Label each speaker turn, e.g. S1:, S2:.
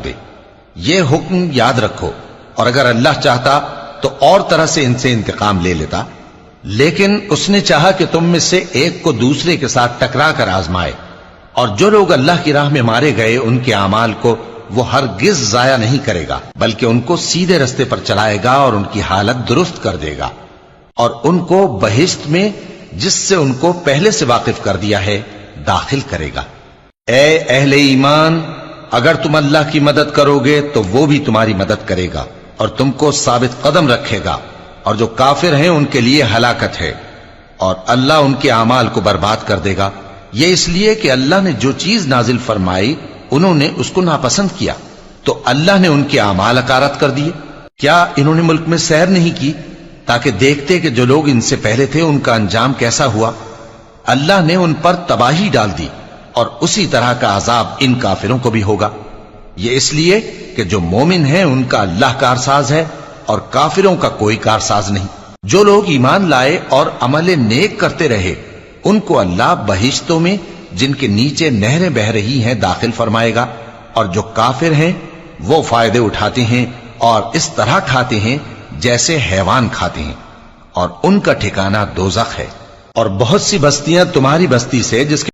S1: دے۔ یہ حکم یاد رکھو، اور اگر اللہ چاہتا تو اور طرح سے ان سے انتقام لے لیتا، لیکن اس نے چاہا کہ تم میں سے ایک کو دوسرے کے ساتھ ٹکرا کر آزمائے۔ اور جو لوگ اللہ کی راہ میں مارے گئے ان کے اعمال کو وہ ہرگز ضائع نہیں کرے گا، بلکہ ان کو سیدھے رستے پر چلائے گا اور ان کی حالت درست کر دے گا، اور ان کو بہشت میں جس سے ان کو پہلے سے واقف کر دیا ہے داخل کرے گا۔ اے اہل ایمان، اگر تم اللہ کی مدد کرو گے تو وہ بھی تمہاری مدد کرے گا اور تم کو ثابت قدم رکھے گا، اور جو کافر ہیں ان کے لیے ہلاکت ہے، اور اللہ ان کے اعمال کو برباد کر دے گا۔ یہ اس لیے کہ اللہ نے جو چیز نازل فرمائی انہوں نے اس کو ناپسند کیا، تو اللہ نے ان کے اعمال اکارت کر دیے۔ کیا انہوں نے ملک میں سیر نہیں کی تاکہ دیکھتے کہ جو لوگ ان سے پہلے تھے ان کا انجام کیسا ہوا؟ اللہ نے ان پر تباہی ڈال دی، اور اسی طرح کا عذاب ان کافروں کو بھی ہوگا۔ یہ اس لیے کہ جو مومن ہیں ان کا اللہ کارساز ہے اور کافروں کا کوئی کارساز نہیں۔ جو لوگ ایمان لائے اور عمل نیک کرتے رہے ان کو اللہ بہشتوں میں جن کے نیچے نہریں بہ رہی ہیں داخل فرمائے گا، اور جو کافر ہیں وہ فائدے اٹھاتے ہیں اور اس طرح کھاتے ہیں جیسے حیوان کھاتے ہیں، اور ان کا ٹھکانہ دوزخ ہے۔ اور بہت سی بستیاں تمہاری بستی سے جس کے